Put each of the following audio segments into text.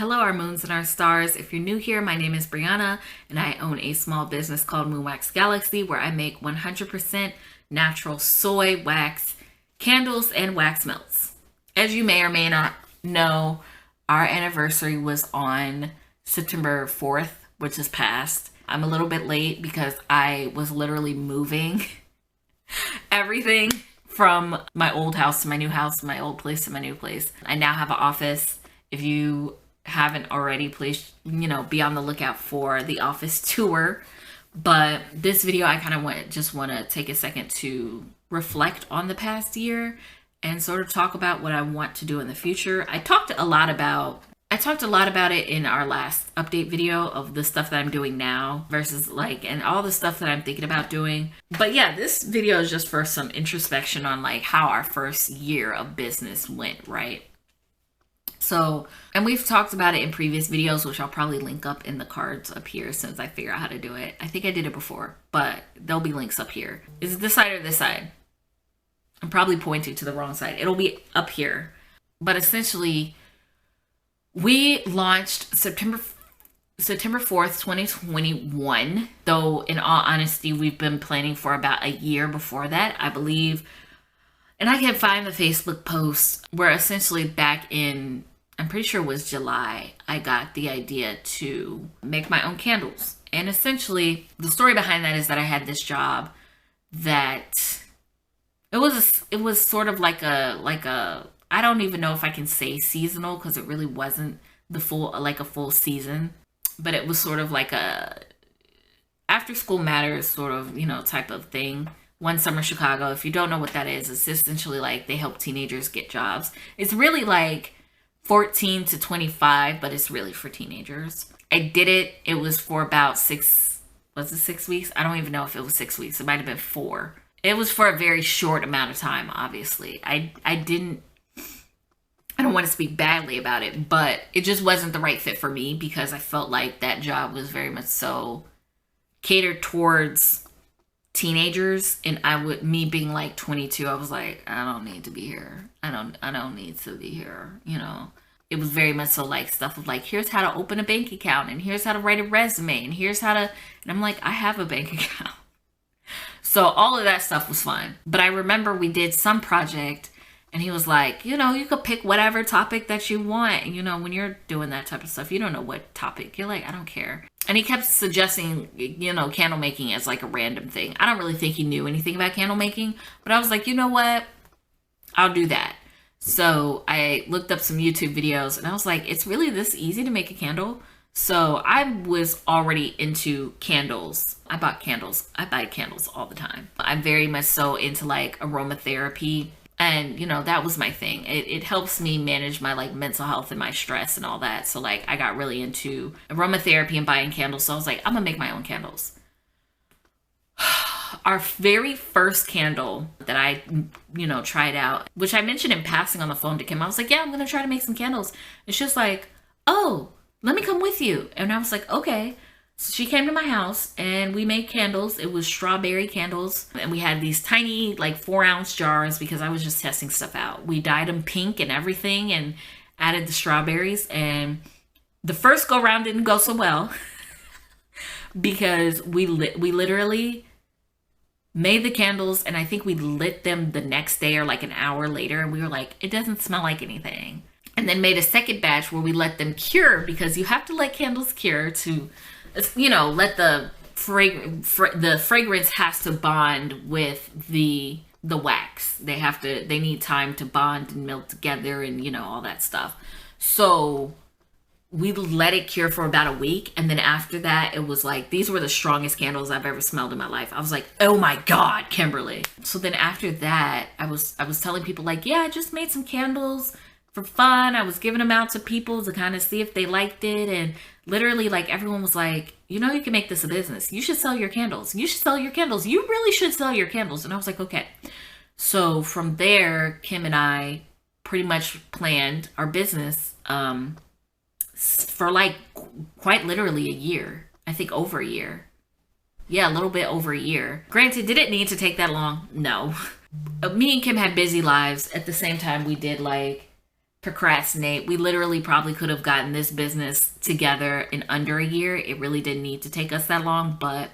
Hello, our moons and our stars. If you're new here, my name is Briana, and I own a small business called Moonwax Galaxy, where I make 100% natural soy wax candles and wax melts. As you may or may not know, our anniversary was on September 4th, which is past. I'm a little bit late because I was literally moving everything from my old house to my new house, my old place to my new place. I now have an office. If you haven't already, please, be on the lookout for the office tour. But this video, I kind of just want to take a second to reflect on the past year and sort of talk about what I want to do in the future. I talked a lot about it in our last update video of the stuff that I'm doing now versus and all the stuff that I'm thinking about doing. But yeah, this video is just for some introspection on how our first year of business went, right? So, and we've talked about it in previous videos, which I'll probably link up in the cards up here since I figure out how to do it. I think I did it before, but there'll be links up here. Is it this side or this side? I'm probably pointing to the wrong side. It'll be up here. But essentially, we launched September 4th, 2021. Though, in all honesty, we've been planning for about a year before that, I believe. And I can find the Facebook post where essentially back in, I'm pretty sure it was July, I got the idea to make my own candles. And essentially, the story behind that is that I had this job that it was sort of like a I don't even know if I can say seasonal because it really wasn't a full season, but it was sort of like a after school matters sort of, type of thing. One Summer Chicago. If you don't know what that is, it's essentially they help teenagers get jobs. It's really 14 to 25, but it's really for teenagers. I did it. It was for about 6 weeks? I don't even know if it was 6 weeks. It might have been 4. It was for a very short amount of time, obviously. I don't want to speak badly about it, but it just wasn't the right fit for me because I felt like that job was very much so catered towards teenagers, and me being 22, I was like, I don't need to be here. I don't need to be here. It was very much so stuff of here's how to open a bank account, and here's how to write a resume, and here's how to, and I'm like, I have a bank account. So all of that stuff was fun. But I remember we did some project, and he was like, you could pick whatever topic that you want. And, when you're doing that type of stuff, you don't know what topic. You're like, I don't care. And he kept suggesting, candle making as a random thing. I don't really think he knew anything about candle making, but I was like, you know what? I'll do that. So I looked up some YouTube videos and I was like, it's really this easy to make a candle. So I was already into candles. I buy candles all the time. I'm very much so into aromatherapy. And, that was my thing. It helps me manage my mental health and my stress and all that. So I got really into aromatherapy and buying candles. So I was like, I'm gonna make my own candles. Our very first candle that I, tried out, which I mentioned in passing on the phone to Kim, I was like, yeah, I'm gonna try to make some candles. And she was like, oh, let me come with you. And I was like, okay. So she came to my house and we made candles. It was strawberry candles. And we had these tiny 4-ounce jars because I was just testing stuff out. We dyed them pink and everything and added the strawberries. And the first go round didn't go so well because we literally made the candles and I think we lit them the next day or an hour later. And we were like, it doesn't smell like anything. And then made a second batch where we let them cure because you have to let candles cure to let the fragrance has to bond with the wax. They need time to bond and melt together and all that stuff. So we let it cure for about a week, and then after that it was these were the strongest candles I've ever smelled in my life. I was like, oh my god, Kimberly. So then after that I was telling people yeah, I just made some candles for fun. I was giving them out to people to kind of see if they liked it, and literally everyone was like, you can make this a business. You should sell your candles. You should sell your candles. You really should sell your candles. And I was like, okay. So from there, Kim and I pretty much planned our business for quite literally a year. I think over a year. Yeah, a little bit over a year. Granted, did it need to take that long? No. Me and Kim had busy lives. At the same time, we did procrastinate. We literally probably could have gotten this business together in under a year. It really didn't need to take us that long, but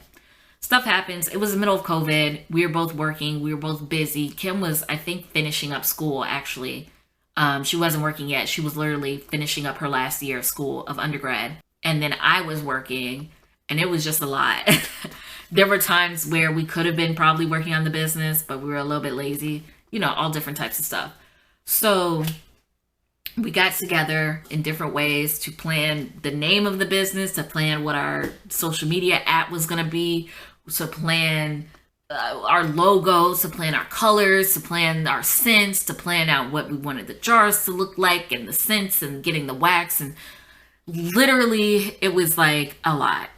stuff happens. It was the middle of COVID. We were both working. We were both busy. Kim was, I think, finishing up school, actually. She wasn't working yet. She was literally finishing up her last year of school, of undergrad. And then I was working, and it was just a lot. There were times where we could have been probably working on the business, but we were a little bit lazy. You know, all different types of stuff. So we got together in different ways to plan the name of the business, to plan what our social media app was going to be, to plan our logos, to plan our colors, to plan our scents, to plan out what we wanted the jars to look like and the scents and getting the wax. And literally it was like a lot.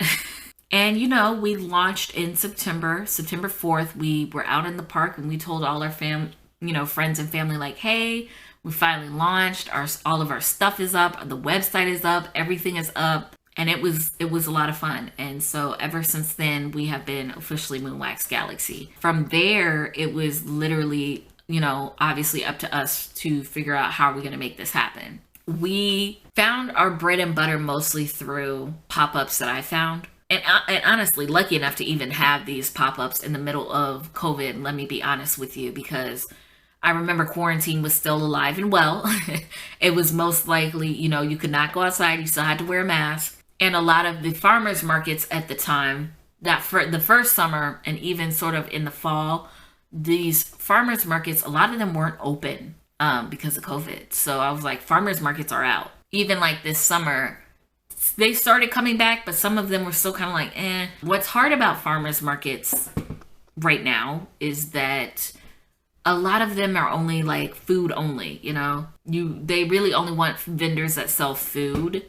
And you know, we launched in September 4th. We were out in the park and we told all our friends and family, like, hey, we finally launched. All of our stuff is up. The website is up. Everything is up. And it was a lot of fun. And so ever since then, we have been officially Moonwax Galaxy. From there, it was literally, you know, obviously up to us to figure out how we're going to make this happen. We found our bread and butter mostly through pop-ups that I found. And honestly, lucky enough to even have these pop-ups in the middle of COVID, let me be honest with you, because I remember quarantine was still alive and well. It was most likely, you know, you could not go outside. You still had to wear a mask. And a lot of the farmers markets at the time, that for the first summer and even sort of in the fall, these farmers markets, a lot of them weren't open because of COVID. So I was like, farmers markets are out. Even like this summer, they started coming back, but some of them were still kind of like, eh. What's hard about farmers markets right now is that a lot of them are only like food only, you know? They really only want vendors that sell food.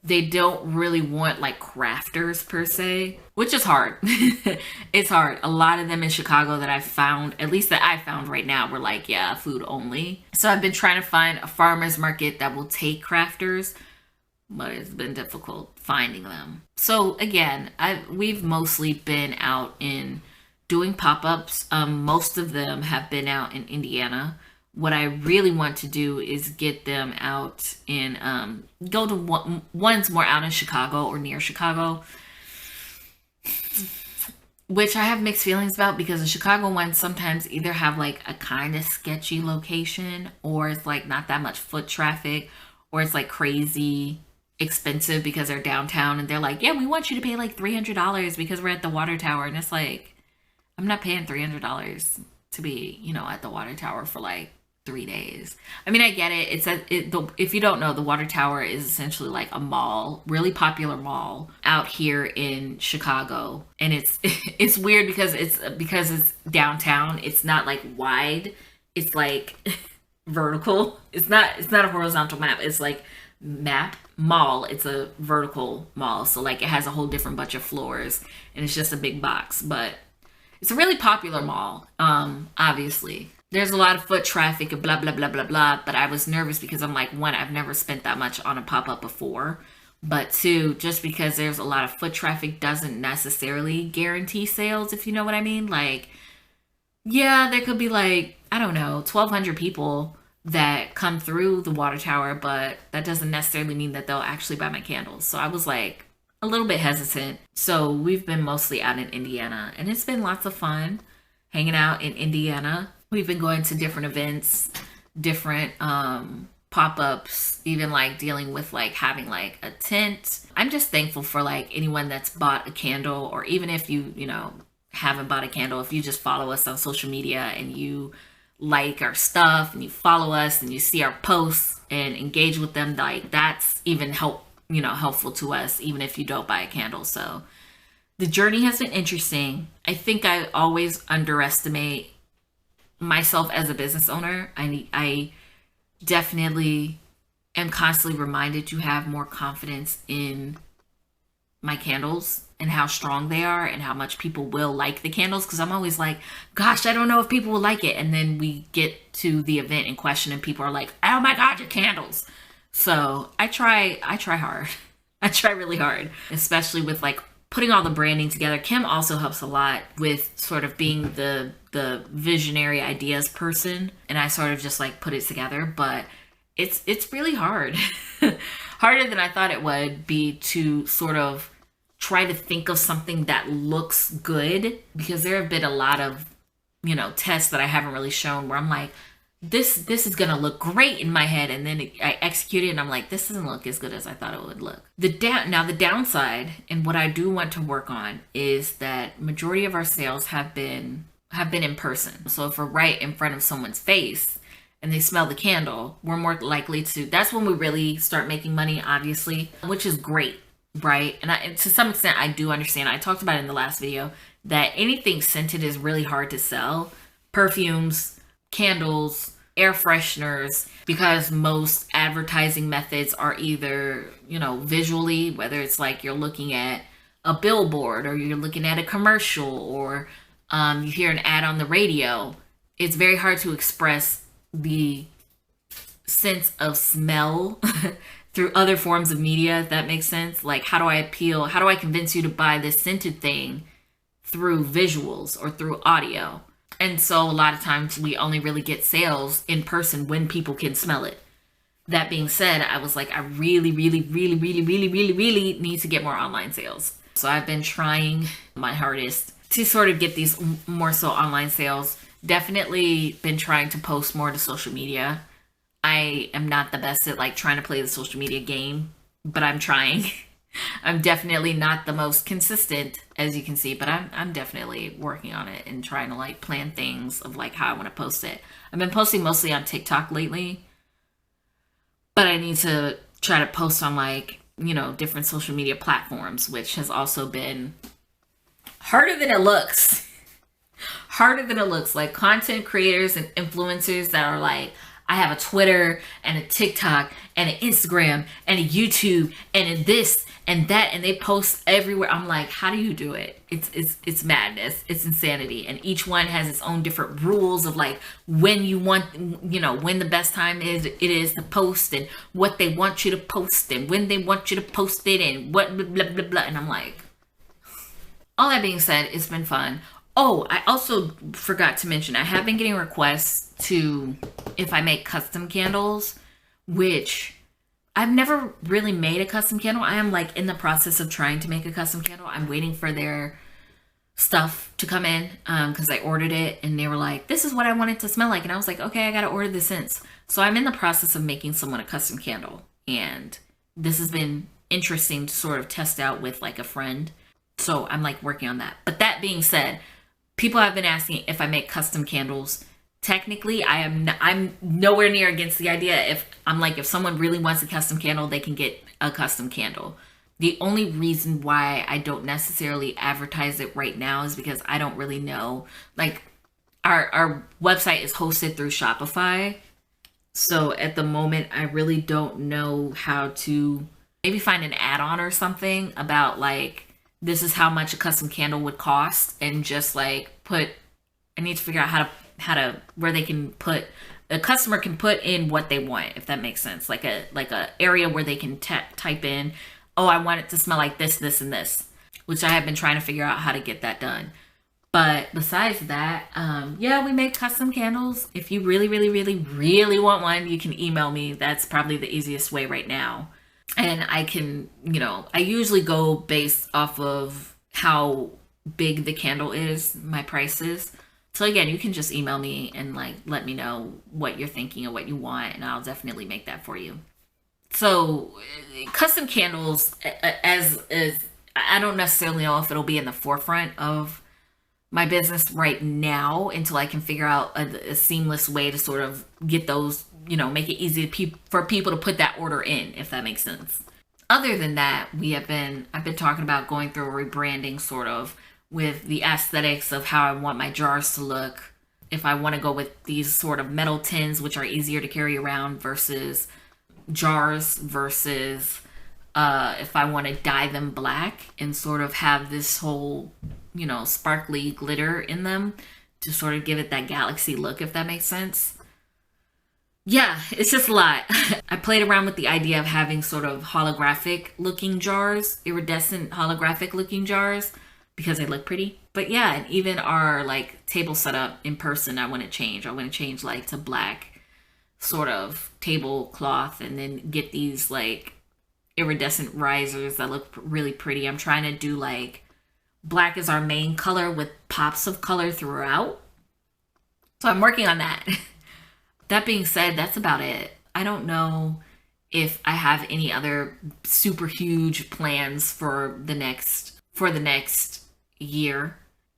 They don't really want like crafters per se, which is hard. It's hard. A lot of them in Chicago that I've found, at least that I found right now, were like, yeah, food only. So I've been trying to find a farmer's market that will take crafters, but it's been difficult finding them. So again, we've mostly been out in doing pop-ups. Most of them have been out in Indiana. What I really want to do is get them out in, go to ones more out in Chicago or near Chicago, which I have mixed feelings about because the Chicago ones sometimes either have like a kind of sketchy location, or it's like not that much foot traffic, or it's like crazy expensive because they're downtown and they're like, yeah, we want you to pay like $300 because we're at the water tower. And it's like, I'm not paying $300 to be, you know, at the water tower for like 3 days. I mean, I get it. If you don't know, the water tower is essentially like a mall, really popular mall out here in Chicago. And it's weird because it's downtown. It's not like wide. It's like vertical. It's not a horizontal map. It's like mall. It's a vertical mall. So like it has a whole different bunch of floors and it's just a big box, but it's a really popular mall. Obviously there's a lot of foot traffic and blah, blah, blah, blah, blah. But I was nervous because I'm like, one, I've never spent that much on a pop-up before. But two, just because there's a lot of foot traffic doesn't necessarily guarantee sales, if you know what I mean. Like, yeah, there could be like, I don't know, 1,200 people that come through the water tower, but that doesn't necessarily mean that they'll actually buy my candles. So I was like a little bit hesitant. So we've been mostly out in Indiana and it's been lots of fun hanging out in Indiana. We've been going to different events, different pop-ups, even like dealing with like having like a tent. I'm just thankful for like anyone that's bought a candle, or even if you know, haven't bought a candle, if you just follow us on social media and you like our stuff and you follow us and you see our posts and engage with them, like that's even helpful to us, even if you don't buy a candle. So the journey has been interesting. I think I always underestimate myself as a business owner. I definitely am constantly reminded to have more confidence in my candles and how strong they are and how much people will like the candles, because I'm always like, gosh, I don't know if people will like it. And then we get to the event in question and people are like, oh my God, your candles. So I try hard. I try really hard, especially with like putting all the branding together. Kim also helps a lot with sort of being the visionary ideas person, and I sort of just like put it together. But it's really hard. Harder than I thought it would be to sort of try to think of something that looks good, because there have been a lot of, tests that I haven't really shown where I'm like, this is gonna look great in my head, and then I execute it and I'm like, this doesn't look as good as I thought it would look. The downside, and what I do want to work on, is that majority of our sales have been in person. So if we're right in front of someone's face and they smell the candle, we're more likely to, that's when we really start making money, obviously, which is great, right? And to some extent, I do understand. I talked about it in the last video that anything scented is really hard to sell. Perfumes, candles, air fresheners, because most advertising methods are either, visually, whether it's like you're looking at a billboard or you're looking at a commercial, or you hear an ad on the radio. It's very hard to express the sense of smell through other forms of media, if that makes sense. Like, how do I convince you to buy this scented thing through visuals or through audio? And so a lot of times we only really get sales in person when people can smell it. That being said, I was like, I really, really, really, really, really, really, really need to get more online sales. So I've been trying my hardest to sort of get these more so online sales. Definitely been trying to post more to social media. I am not the best at like trying to play the social media game, but I'm trying. I'm definitely not the most consistent, as you can see, but I'm definitely working on it and trying to like plan things of like how I want to post it. I've been posting mostly on TikTok lately, but I need to try to post on like, different social media platforms, which has also been harder than it looks. Harder than it looks. Like content creators and influencers that are like, I have a Twitter and a TikTok and an Instagram and a YouTube and a this and that, and they post everywhere. I'm like, how do you do it? It's madness. It's insanity. And each one has its own different rules of like when you want, when the best time is to post, and what they want you to post, and when they want you to post it, and what blah blah blah blah. And I'm like, all that being said, it's been fun. Oh, I also forgot to mention, I have been getting requests if I make custom candles, which I've never really made a custom candle. I am like in the process of trying to make a custom candle. I'm waiting for their stuff to come in because I ordered it and they were like, this is what I want it to smell like. And I was like, okay, I got to order the scents. So I'm in the process of making someone a custom candle. And this has been interesting to sort of test out with like a friend. So I'm like working on that. But that being said, people have been asking if I make custom candles. Technically, I'm nowhere near against the idea. If someone really wants a custom candle, they can get a custom candle. The only reason why I don't necessarily advertise it right now is because I don't really know. Like, our website is hosted through Shopify. So at the moment, I really don't know how to maybe find an add-on or something about like, this is how much a custom candle would cost, and just like I need to figure out how to where they can put, the customer can put in what they want, if that makes sense. Like a area where they can type in, oh, I want it to smell like this, this, and this, which I have been trying to figure out how to get that done. But besides that, yeah, we make custom candles. If you really, really, really, really want one, you can email me. That's probably the easiest way right now. And I can, I usually go based off of how big the candle is, my prices. So again, you can just email me and like let me know what you're thinking and what you want, and I'll definitely make that for you. So custom candles, as I don't necessarily know if it'll be in the forefront of my business right now until I can figure out a seamless way to sort of get those, make it easy for people to put that order in, if that makes sense. Other than that, I've been talking about going through a rebranding sort of with the aesthetics of how I want my jars to look. If I want to go with these sort of metal tins, which are easier to carry around, versus jars, versus if I want to dye them black and sort of have this whole, sparkly glitter in them to sort of give it that galaxy look, if that makes sense. Yeah, it's just a lot. I played around with the idea of having sort of holographic looking jars, iridescent holographic looking jars, because they look pretty. But yeah, and even our like table setup in person, I want to change like to black sort of tablecloth and then get these like iridescent risers that look really pretty. I'm trying to do like black is our main color with pops of color throughout. So I'm working on that. That being said, that's about it. I don't know if I have any other super huge plans for the next year.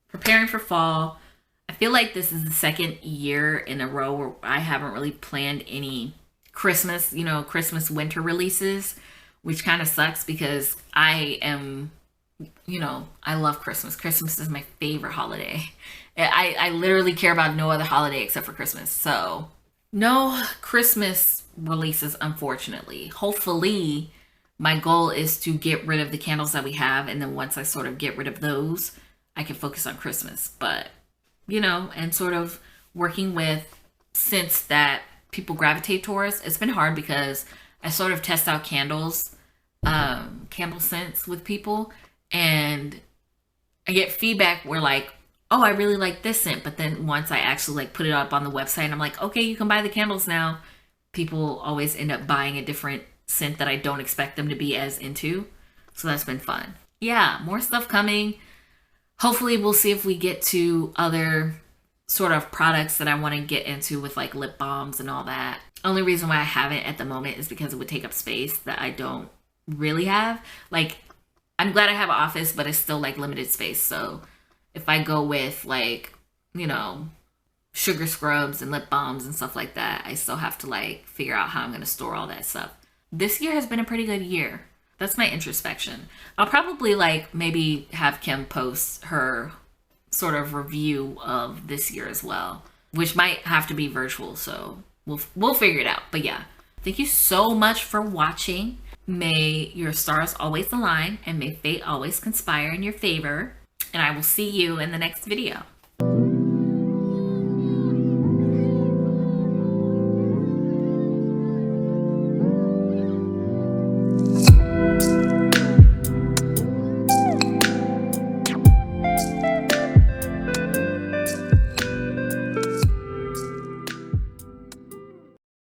Preparing for fall. I feel like this is the second year in a row where I haven't really planned any Christmas, Christmas winter releases, which kind of sucks because I love Christmas. Christmas is my favorite holiday. I literally care about no other holiday except for Christmas. So no Christmas releases, unfortunately. Hopefully, my goal is to get rid of the candles that we have. And then once I sort of get rid of those, I can focus on Christmas. But, and sort of working with scents that people gravitate towards. It's been hard because I sort of test out candle scents with people. And I get feedback where like, oh, I really like this scent. But then once I actually like put it up on the website and I'm like, okay, you can buy the candles now. People always end up buying a different scent that I don't expect them to be as into. So that's been fun. Yeah, more stuff coming. Hopefully we'll see if we get to other sort of products that I want to get into with like lip balms and all that. Only reason why I haven't at the moment is because it would take up space that I don't really have. Like, I'm glad I have an office, but it's still like limited space. So if I go with like, sugar scrubs and lip balms and stuff like that, I still have to like figure out how I'm going to store all that stuff. This year has been a pretty good year. That's my introspection. I'll probably like maybe have Kim post her sort of review of this year as well, which might have to be virtual. So we'll figure it out. But yeah, thank you so much for watching. May your stars always align and may fate always conspire in your favor. And I will see you in the next video.